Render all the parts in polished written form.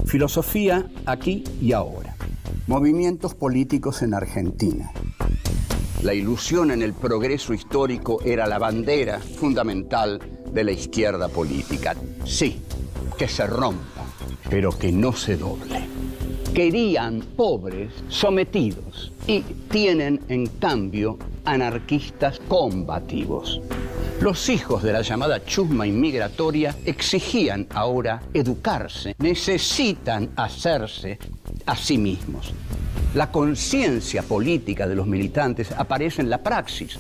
Filosofía aquí y ahora. Movimientos políticos en Argentina. La ilusión en el progreso histórico era la bandera fundamental de la izquierda política. Sí, que se rompa, pero que no se doble. Querían pobres sometidos y tienen, en cambio, anarquistas combativos. Los hijos de la llamada chusma inmigratoria exigían ahora educarse, necesitan hacerse a sí mismos. La conciencia política de los militantes aparece en la praxis.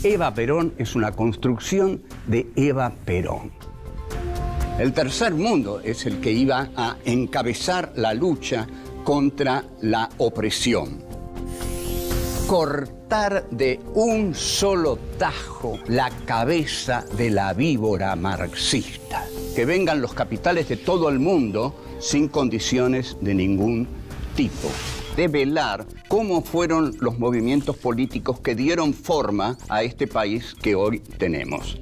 Eva Perón es una construcción de Eva Perón. El tercer mundo es el que iba a encabezar la lucha contra la opresión. Cortar de un solo tajo la cabeza de la víbora marxista. Que vengan los capitales de todo el mundo sin condiciones de ningún tipo. Develar cómo fueron los movimientos políticos que dieron forma a este país que hoy tenemos.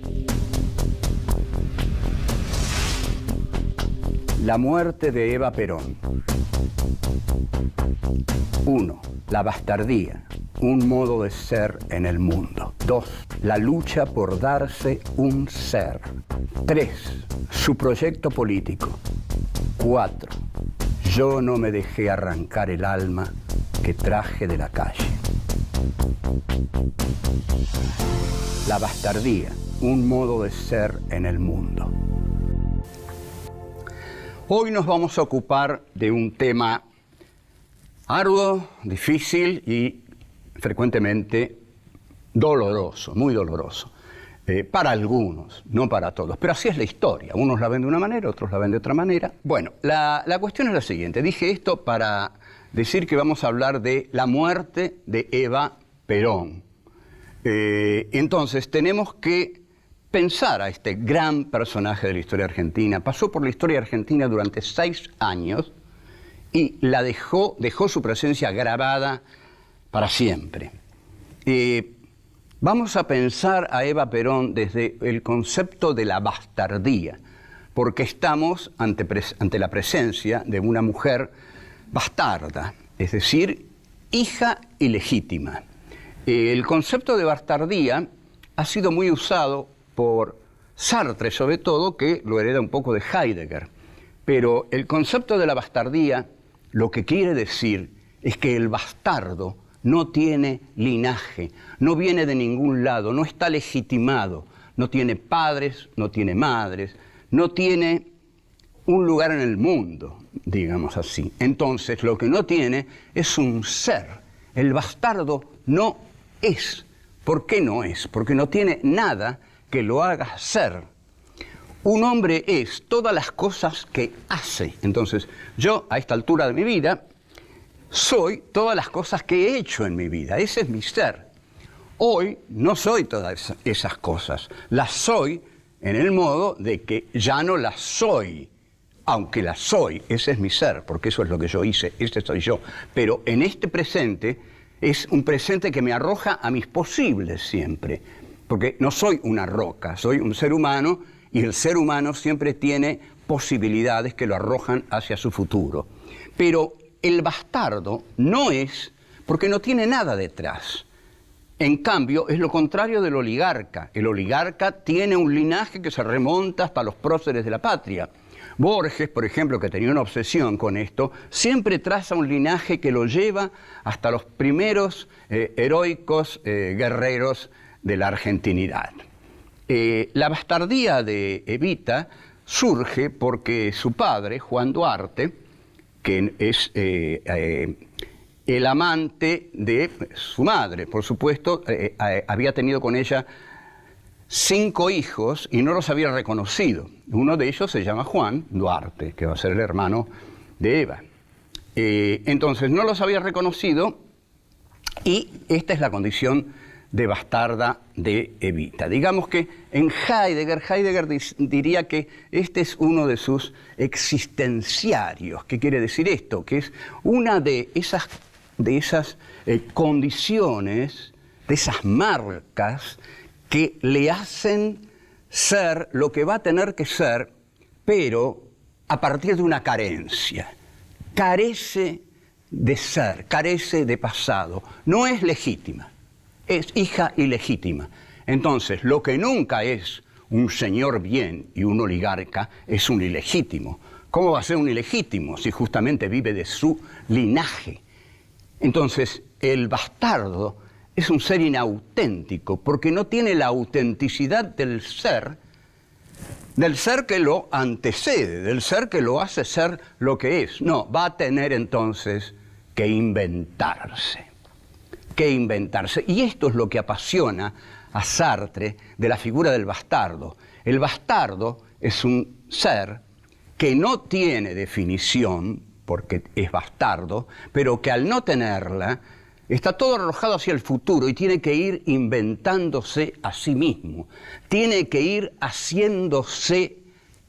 La muerte de Eva Perón. 1. La bastardía, un modo de ser en el mundo. 2. La lucha por darse un ser. 3. Su proyecto político. 4. Yo no me dejé arrancar el alma que traje de la calle. La bastardía, un modo de ser en el mundo. Hoy nos vamos a ocupar de un tema arduo, difícil y frecuentemente doloroso, muy doloroso. Para algunos, no para todos, pero así es la historia. Unos la ven de una manera, otros la ven de otra manera. Bueno, la cuestión es la siguiente. Dije esto para decir que vamos a hablar de la muerte de Eva Perón. Entonces, tenemos que pensar a este gran personaje de la historia argentina. Pasó por la historia argentina durante 6 años y la dejó su presencia grabada para siempre. Vamos a pensar a Eva Perón desde el concepto de la bastardía, porque estamos ante la presencia de una mujer bastarda, es decir, hija ilegítima. El concepto de bastardía ha sido muy usado por Sartre, sobre todo, que lo hereda un poco de Heidegger. Pero el concepto de la bastardía lo que quiere decir es que el bastardo no tiene linaje, no viene de ningún lado, no está legitimado, no tiene padres, no tiene madres, no tiene un lugar en el mundo, digamos así. Entonces, lo que no tiene es un ser. El bastardo no es. ¿Por qué no es? Porque no tiene nada que lo haga ser. Un hombre es todas las cosas que hace. Entonces, yo, a esta altura de mi vida, soy todas las cosas que he hecho en mi vida. Ese es mi ser. Hoy no soy todas esas cosas. Las soy en el modo de que ya no las soy. Aunque las soy, ese es mi ser, porque eso es lo que yo hice, ese soy yo. Pero en este presente, es un presente que me arroja a mis posibles siempre. Porque no soy una roca, soy un ser humano y el ser humano siempre tiene posibilidades que lo arrojan hacia su futuro. Pero el bastardo no es porque no tiene nada detrás. En cambio, es lo contrario del oligarca. El oligarca tiene un linaje que se remonta hasta los próceres de la patria. Borges, por ejemplo, que tenía una obsesión con esto, siempre traza un linaje que lo lleva hasta los primeros heroicos guerreros de la argentinidad. La bastardía de Evita surge porque su padre, Juan Duarte, que es el amante de su madre, por supuesto, había tenido con ella 5 hijos y no los había reconocido. Uno de ellos se llama Juan Duarte, que va a ser el hermano de Eva. Entonces no los había reconocido y esta es la condición de bastarda de Evita. Digamos que en Heidegger diría que este es uno de sus existenciarios. ¿Qué quiere decir esto? Que es una de esas condiciones, de esas marcas que le hacen ser lo que va a tener que ser, pero a partir de una carencia. carece de ser, carece de pasado, no es legítima, es hija ilegítima. Entonces, lo que nunca es un señor bien y un oligarca es un ilegítimo. ¿Cómo va a ser un ilegítimo si justamente vive de su linaje? Entonces, el bastardo es un ser inauténtico porque no tiene la autenticidad del ser que lo antecede, del ser que lo hace ser lo que es. No, va a tener entonces que inventarse. Y esto es lo que apasiona a Sartre de la figura del bastardo. El bastardo es un ser que no tiene definición, porque es bastardo, pero que al no tenerla, está todo arrojado hacia el futuro y tiene que ir inventándose a sí mismo. Tiene que ir haciéndose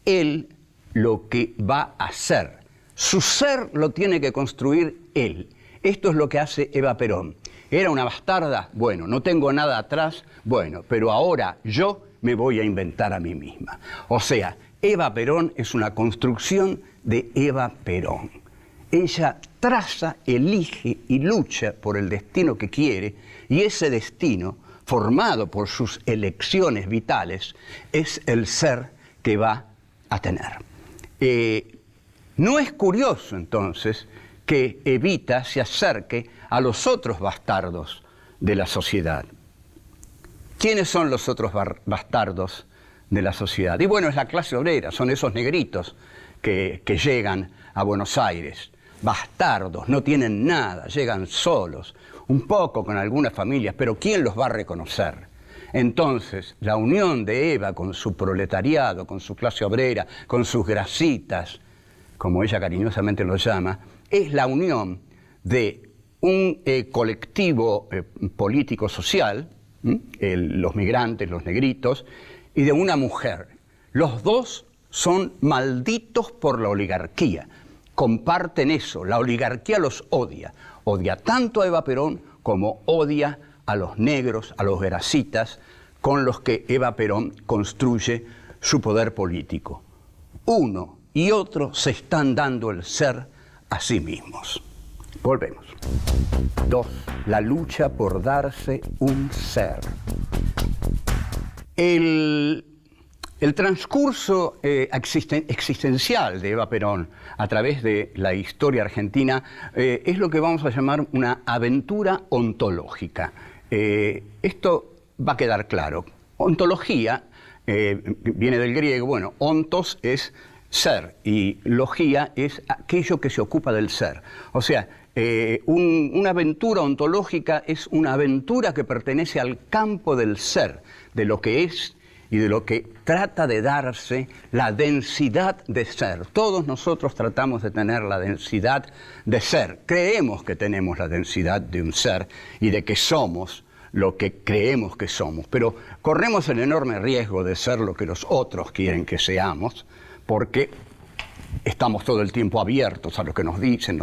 él lo que va a ser. Su ser lo tiene que construir él. Esto es lo que hace Eva Perón. ¿Era una bastarda? Bueno, no tengo nada atrás, bueno, pero ahora yo me voy a inventar a mí misma. O sea, Eva Perón es una construcción de Eva Perón. Ella traza, elige y lucha por el destino que quiere, y ese destino, formado por sus elecciones vitales, es el ser que va a tener. No es curioso, entonces, que Evita se acerque a los otros bastardos de la sociedad. ¿Quiénes son los otros bastardos de la sociedad? Y bueno, es la clase obrera, son esos negritos que llegan a Buenos Aires. Bastardos, no tienen nada, llegan solos, un poco con algunas familias, pero ¿quién los va a reconocer? Entonces, la unión de Eva con su proletariado, con su clase obrera, con sus grasitas, como ella cariñosamente lo llama, es la unión de un colectivo político-social, los migrantes, los negritos, y de una mujer. Los dos son malditos por la oligarquía. Comparten eso, la oligarquía los odia. Odia tanto a Eva Perón como odia a los negros, a los grasitas, con los que Eva Perón construye su poder político. Uno y otro se están dando el ser a sí mismos. Volvemos. 2. La lucha por darse un ser. El transcurso existencial de Eva Perón a través de la historia argentina es lo que vamos a llamar una aventura ontológica. Esto va a quedar claro. Ontología viene del griego, bueno, ontos es ser y logía es aquello que se ocupa del ser. O sea, una aventura ontológica es una aventura que pertenece al campo del ser, de lo que es y de lo que trata de darse la densidad de ser. Todos nosotros tratamos de tener la densidad de ser. Creemos que tenemos la densidad de un ser y de que somos lo que creemos que somos, pero corremos el enorme riesgo de ser lo que los otros quieren que seamos, porque estamos todo el tiempo abiertos a lo que nos dicen,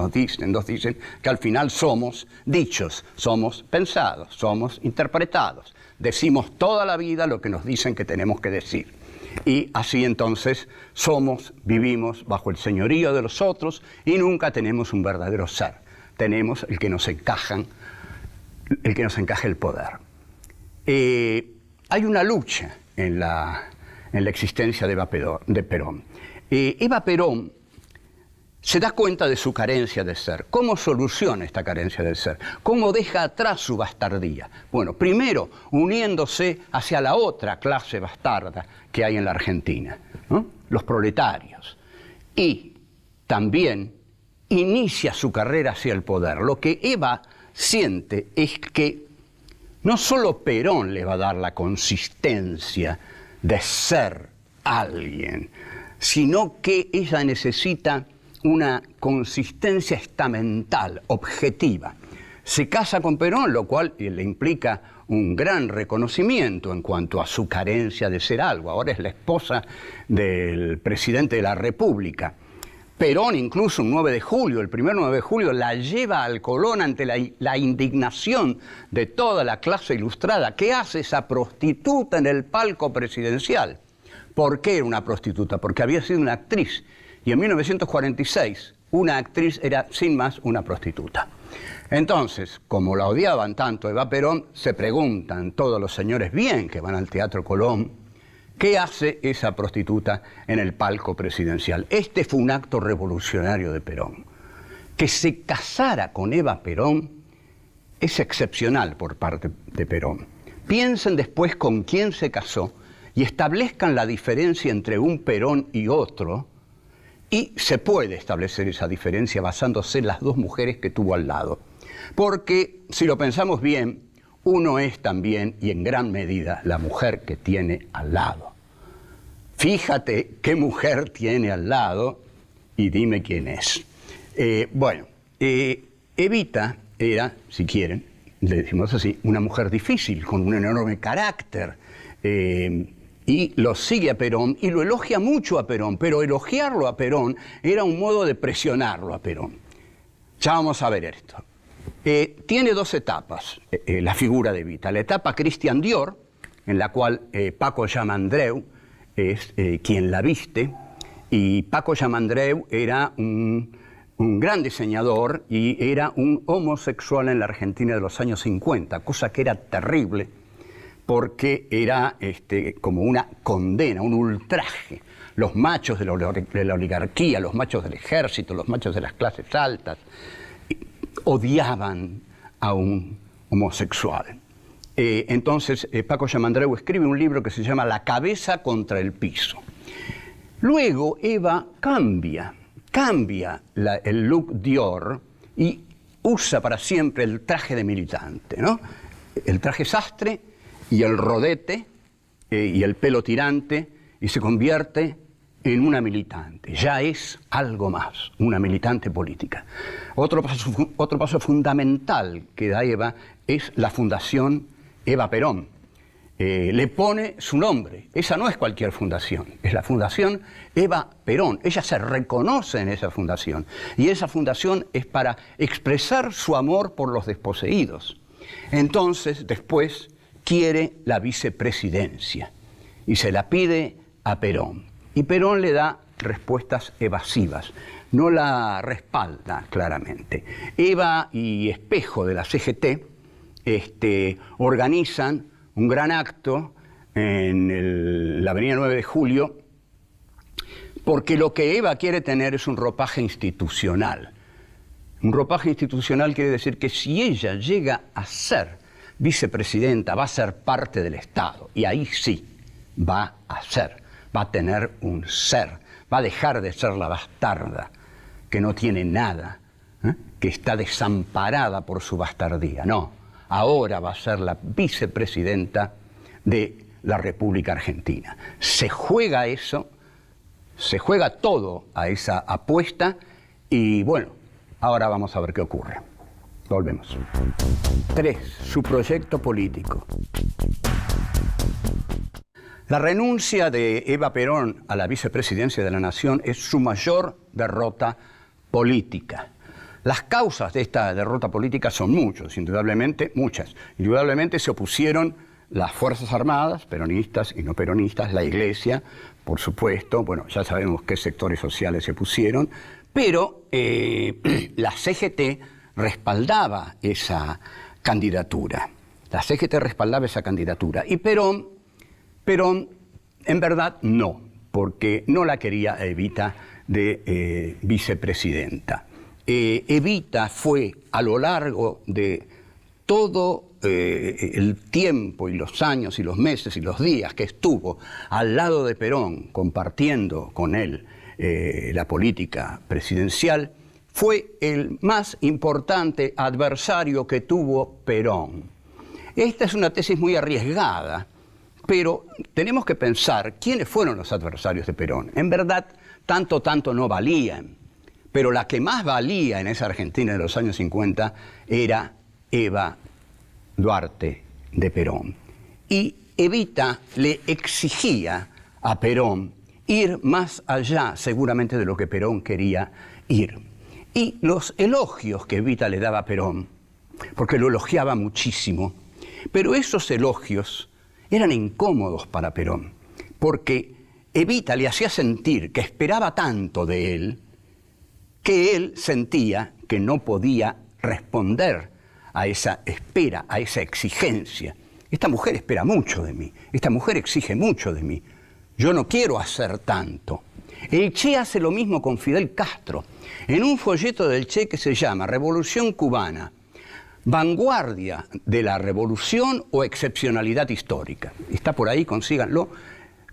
que al final somos dichos, somos pensados, somos interpretados. Decimos toda la vida lo que nos dicen que tenemos que decir. Y así entonces vivimos bajo el señorío de los otros y nunca tenemos un verdadero ser. Tenemos el que nos encaja el poder. Hay una lucha en la existencia de Eva Perón. Eva Perón se da cuenta de su carencia de ser. ¿Cómo soluciona esta carencia de ser? ¿Cómo deja atrás su bastardía? Bueno, primero uniéndose hacia la otra clase bastarda que hay en la Argentina, ¿no? Los proletarios. Y también inicia su carrera hacia el poder. Lo que Eva siente es que no solo Perón le va a dar la consistencia de ser alguien, sino que ella necesita una consistencia estamental, objetiva. Se casa con Perón, lo cual le implica un gran reconocimiento en cuanto a su carencia de ser algo. Ahora es la esposa del presidente de la República. Perón incluso un 9 de julio, el primer 9 de julio, la lleva al Colón ante la indignación de toda la clase ilustrada. ¿Qué hace esa prostituta en el palco presidencial? ¿Por qué era una prostituta? Porque había sido una actriz. Y en 1946, una actriz, era sin más una prostituta. Entonces, como la odiaban tanto a Eva Perón, se preguntan todos los señores bien que van al Teatro Colón, ¿qué hace esa prostituta en el palco presidencial? Este fue un acto revolucionario de Perón. Que se casara con Eva Perón es excepcional por parte de Perón. Piensen después con quién se casó y establezcan la diferencia entre un Perón y otro, y se puede establecer esa diferencia basándose en las dos mujeres que tuvo al lado. Porque, si lo pensamos bien, uno es también, y en gran medida, la mujer que tiene al lado. Fíjate qué mujer tiene al lado y dime quién es. Evita era, si quieren, le decimos así, una mujer difícil, con un enorme carácter, y lo sigue a Perón y lo elogia mucho a Perón, pero elogiarlo a Perón era un modo de presionarlo a Perón. Ya vamos a ver esto. Tiene dos etapas la figura de Evita. La etapa Christian Dior, en la cual Paco Llamandreu es quien la viste, y Paco Llamandreu era un gran diseñador y era un homosexual en la Argentina de los años 50, cosa que era terrible porque era como una condena, un ultraje. Los machos de la oligarquía, los machos del ejército, los machos de las clases altas, odiaban a un homosexual. Entonces Paco Llamandreu escribe un libro que se llama La cabeza contra el piso. Luego Eva cambia el look Dior y usa para siempre el traje de militante, ¿no? El traje sastre y el rodete y el pelo tirante, y se convierte en una militante. Ya es algo más, una militante política. Otro paso fundamental que da Eva es la Fundación Eva Perón. Le pone su nombre. Esa no es cualquier fundación, es la Fundación Eva Perón. Ella se reconoce en esa fundación, y esa fundación es para expresar su amor por los desposeídos. Entonces, después, quiere la vicepresidencia y se la pide a Perón. Y Perón le da respuestas evasivas, no la respalda claramente. Eva y Espejo de la CGT organizan un gran acto en la avenida 9 de Julio, porque lo que Eva quiere tener es un ropaje institucional. Un ropaje institucional quiere decir que si ella llega a ser vicepresidenta, va a ser parte del Estado, y ahí sí va a tener un ser, va a dejar de ser la bastarda, que no tiene nada, que está desamparada por su bastardía. No, ahora va a ser la vicepresidenta de la República Argentina. Se juega eso, se juega todo a esa apuesta, y bueno, ahora vamos a ver qué ocurre. Volvemos. 3. Su proyecto político. La renuncia de Eva Perón a la vicepresidencia de la Nación es su mayor derrota política. Las causas de esta derrota política son muchas. Indudablemente se opusieron las Fuerzas Armadas, peronistas y no peronistas, la Iglesia, por supuesto, bueno, ya sabemos qué sectores sociales se opusieron, pero la CGT respaldaba esa candidatura. La CGT respaldaba esa candidatura. Y Perón, en verdad, no, porque no la quería Evita de vicepresidenta. Evita fue, a lo largo de todo el tiempo y los años y los meses y los días que estuvo al lado de Perón, compartiendo con él la política presidencial, fue el más importante adversario que tuvo Perón. Esta es una tesis muy arriesgada, pero tenemos que pensar quiénes fueron los adversarios de Perón. En verdad, tanto no valían, pero la que más valía en esa Argentina de los años 50 era Eva Duarte de Perón. Y Evita le exigía a Perón ir más allá, seguramente, de lo que Perón quería ir. Y los elogios que Evita le daba a Perón, porque lo elogiaba muchísimo, pero esos elogios eran incómodos para Perón, porque Evita le hacía sentir que esperaba tanto de él que él sentía que no podía responder a esa espera, a esa exigencia. Esta mujer espera mucho de mí, esta mujer exige mucho de mí. Yo no quiero hacer tanto. El Che hace lo mismo con Fidel Castro. En un folleto del Che que se llama Revolución Cubana, vanguardia de la revolución o excepcionalidad histórica. Está por ahí, consíganlo.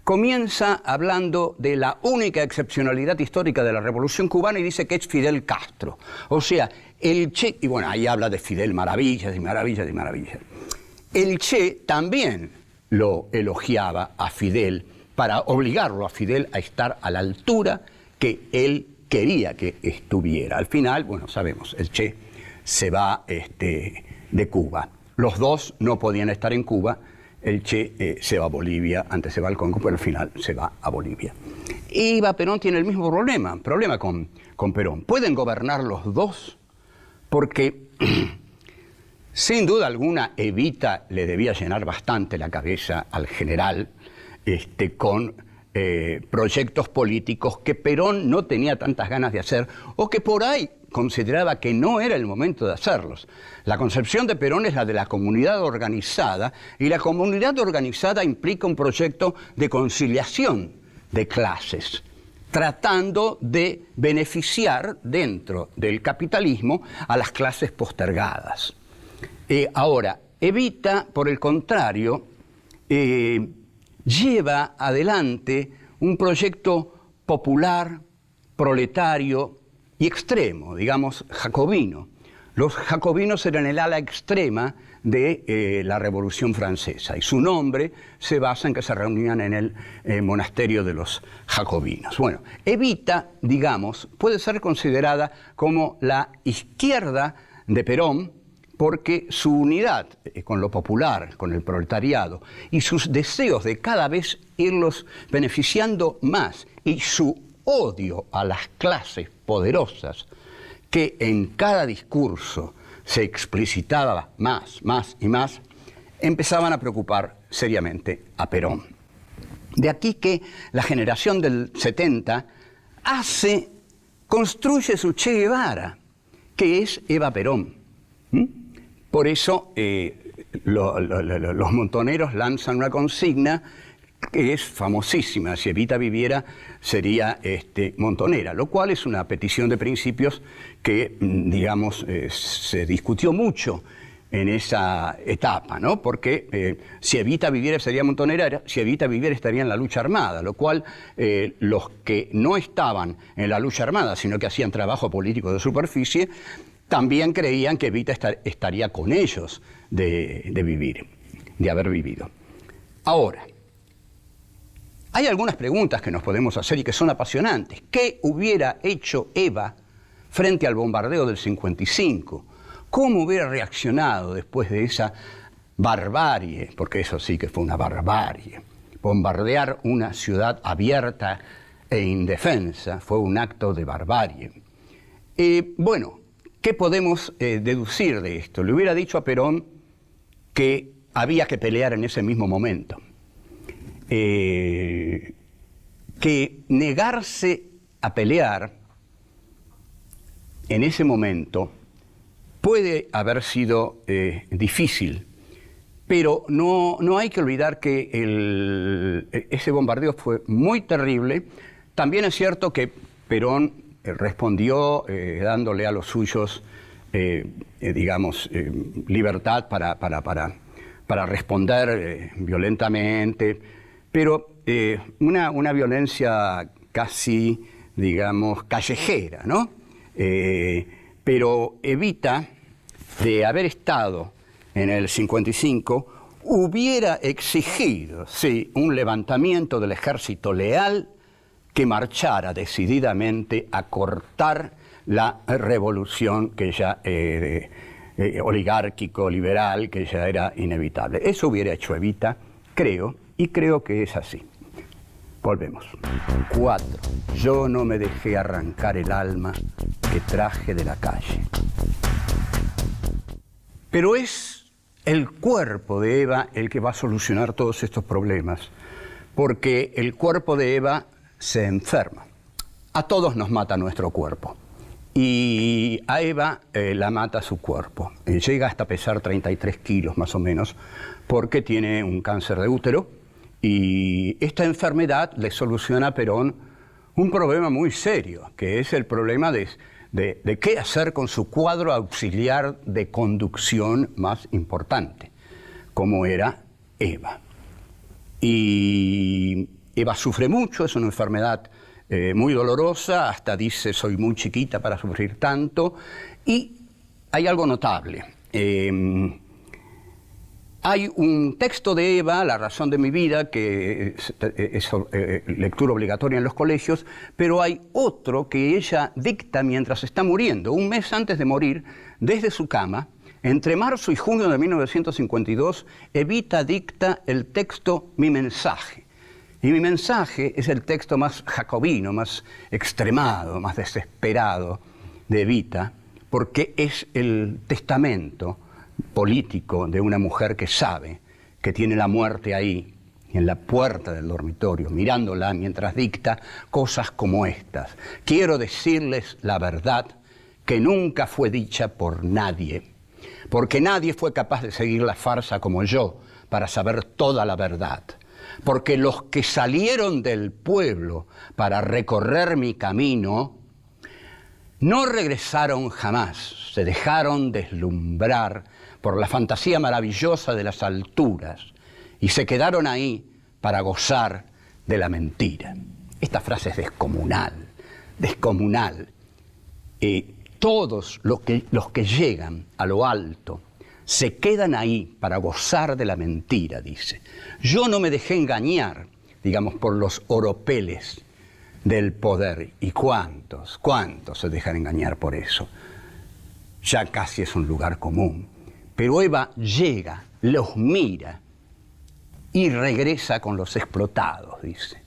Comienza hablando de la única excepcionalidad histórica de la Revolución Cubana y dice que es Fidel Castro. O sea, el Che, y bueno, ahí habla de Fidel maravillas y maravillas y maravillas. El Che también lo elogiaba a Fidel para obligarlo a Fidel a estar a la altura que él quería que estuviera. Al final, bueno, sabemos, el Che se va de Cuba. Los dos no podían estar en Cuba. El Che se va a Bolivia, antes se va al Congo, pero al final se va a Bolivia. Y Eva Perón tiene el mismo problema con Perón. ¿Pueden gobernar los dos? Porque sin duda alguna Evita le debía llenar bastante la cabeza al general con proyectos políticos que Perón no tenía tantas ganas de hacer o que por ahí consideraba que no era el momento de hacerlos. La concepción de Perón es la de la comunidad organizada, y la comunidad organizada implica un proyecto de conciliación de clases, tratando de beneficiar dentro del capitalismo a las clases postergadas. Ahora, Evita, por el contrario, lleva adelante un proyecto popular, proletario y extremo, digamos, jacobino. Los jacobinos eran el ala extrema de la Revolución Francesa, y su nombre se basa en que se reunían en el monasterio de los jacobinos. Bueno, Evita, digamos, puede ser considerada como la izquierda de Perón, porque su unidad con lo popular, con el proletariado, y sus deseos de cada vez irlos beneficiando más, y su odio a las clases poderosas, que en cada discurso se explicitaba más y más, empezaban a preocupar seriamente a Perón. De aquí que la generación del 70 construye su Che Guevara, que es Eva Perón. Por eso los montoneros lanzan una consigna que es famosísima: si Evita viviera sería montonera, lo cual es una petición de principios que, digamos, se discutió mucho en esa etapa, ¿no? Porque si Evita viviera sería montonera, si Evita viviera estaría en la lucha armada, lo cual los que no estaban en la lucha armada, sino que hacían trabajo político de superficie, también creían que Evita estaría con ellos de haber vivido. Ahora, hay algunas preguntas que nos podemos hacer y que son apasionantes. ¿Qué hubiera hecho Eva frente al bombardeo del 55? ¿Cómo hubiera reaccionado después de esa barbarie? Porque eso sí que fue una barbarie. Bombardear una ciudad abierta e indefensa fue un acto de barbarie. Bueno, ¿qué podemos deducir de esto? Le hubiera dicho a Perón que había que pelear en ese mismo momento. Que negarse a pelear en ese momento puede haber sido difícil, pero no hay que olvidar que ese bombardeo fue muy terrible. También es cierto que Perón respondió dándole a los suyos, digamos, libertad para responder violentamente, pero una violencia casi, digamos, callejera, ¿no? Pero Evita, de haber estado en el 55, hubiera exigido, sí, un levantamiento del ejército leal que marchara decididamente a cortar la revolución que ya oligárquico, liberal, que ya era inevitable. Eso hubiera hecho Evita, creo, y creo que es así. Volvemos. 4. Yo no me dejé arrancar el alma que traje de la calle. Pero es el cuerpo de Eva el que va a solucionar todos estos problemas, porque el cuerpo de Eva se enferma. A todos nos mata nuestro cuerpo. y a Eva la mata su cuerpo. Llega hasta pesar 33 kilos más o menos, porque tiene un cáncer de útero, y esta enfermedad le soluciona a Perón un problema muy serio, que es el problema de qué hacer con su cuadro auxiliar de conducción más importante, como era Eva. Y Eva sufre mucho, es una enfermedad muy dolorosa, hasta dice soy muy chiquita para sufrir tanto, y hay algo notable. Hay un texto de Eva, La razón de mi vida, que es lectura obligatoria en los colegios, pero hay otro que ella dicta mientras está muriendo, un mes antes de morir, desde su cama. Entre marzo y junio de 1952, Evita dicta el texto Mi mensaje. Y Mi mensaje es el texto más jacobino, más extremado, más desesperado de Evita, porque es el testamento político de una mujer que sabe que tiene la muerte ahí, en la puerta del dormitorio, mirándola mientras dicta cosas como estas. Quiero decirles la verdad que nunca fue dicha por nadie, porque nadie fue capaz de seguir la farsa como yo para saber toda la verdad. Porque los que salieron del pueblo para recorrer mi camino no regresaron jamás, se dejaron deslumbrar por la fantasía maravillosa de las alturas y se quedaron ahí para gozar de la mentira. Esta frase es descomunal, descomunal. Todos los que llegan a lo alto se quedan ahí para gozar de la mentira, dice. Yo no me dejé engañar, digamos, por los oropeles del poder. ¿Y cuántos se dejan engañar por eso? Ya casi es un lugar común. Pero Eva llega, los mira y regresa con los explotados, dice.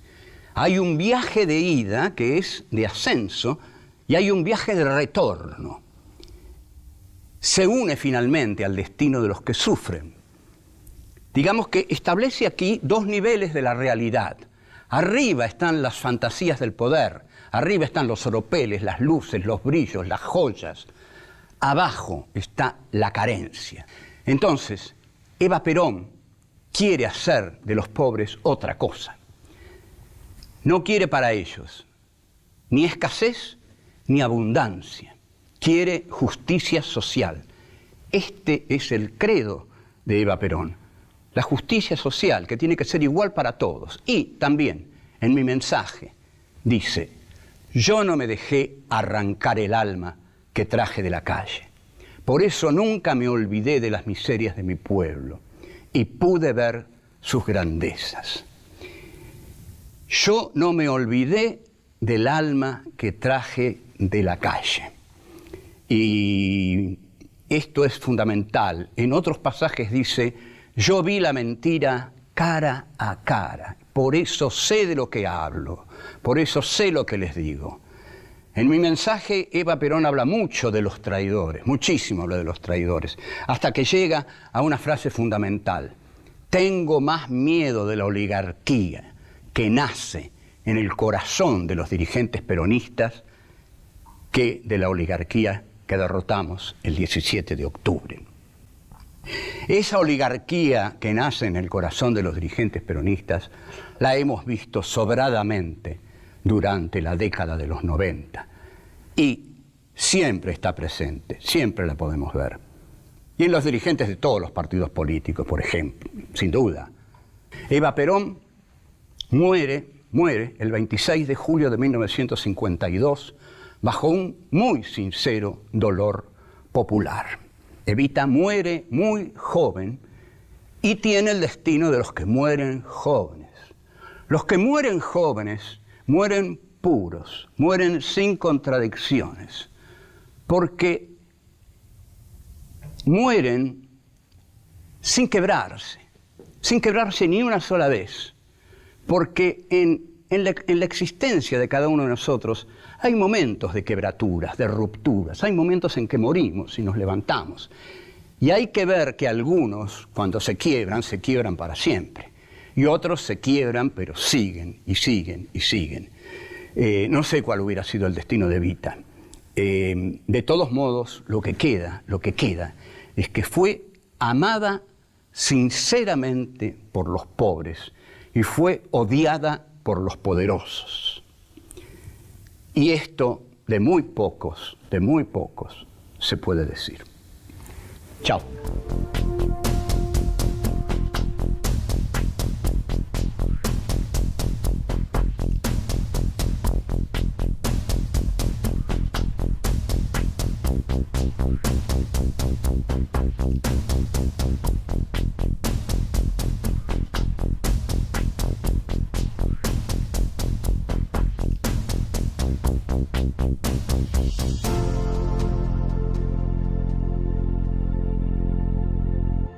Hay un viaje de ida que es de ascenso y hay un viaje de retorno. Se une finalmente al destino de los que sufren. Digamos que establece aquí dos niveles de la realidad. Arriba están las fantasías del poder, arriba están los oropeles, las luces, los brillos, las joyas. Abajo está la carencia. Entonces, Eva Perón quiere hacer de los pobres otra cosa. No quiere para ellos ni escasez ni abundancia. Quiere justicia social. Este es el credo de Eva Perón. La justicia social, que tiene que ser igual para todos. Y también, en Mi mensaje, dice, yo no me dejé arrancar el alma que traje de la calle. Por eso nunca me olvidé de las miserias de mi pueblo y pude ver sus grandezas. Yo no me olvidé del alma que traje de la calle. Y esto es fundamental. En otros pasajes dice, yo vi la mentira cara a cara, por eso sé de lo que hablo, por eso sé lo que les digo. En Mi mensaje, Eva Perón habla mucho de los traidores, muchísimo habla de los traidores, hasta que llega a una frase fundamental. Tengo más miedo de la oligarquía que nace en el corazón de los dirigentes peronistas que de la oligarquía que derrotamos el 17 de octubre. Esa oligarquía que nace en el corazón de los dirigentes peronistas la hemos visto sobradamente durante la década de los 90 y siempre está presente, siempre la podemos ver. Y en los dirigentes de todos los partidos políticos, por ejemplo, sin duda. Eva Perón muere el 26 de julio de 1952 bajo un muy sincero dolor popular. Evita muere muy joven y tiene el destino de los que mueren jóvenes. Los que mueren jóvenes mueren puros, mueren sin contradicciones, porque mueren sin quebrarse ni una sola vez, porque en la existencia de cada uno de nosotros hay momentos de quebraturas, de rupturas, hay momentos en que morimos y nos levantamos. Y hay que ver que algunos, cuando se quiebran para siempre. Y otros se quiebran, pero siguen y siguen y siguen. No sé cuál hubiera sido el destino de Evita. de todos modos, lo que queda es que fue amada sinceramente por los pobres y fue odiada por los poderosos. Y esto de muy pocos se puede decir. Chao.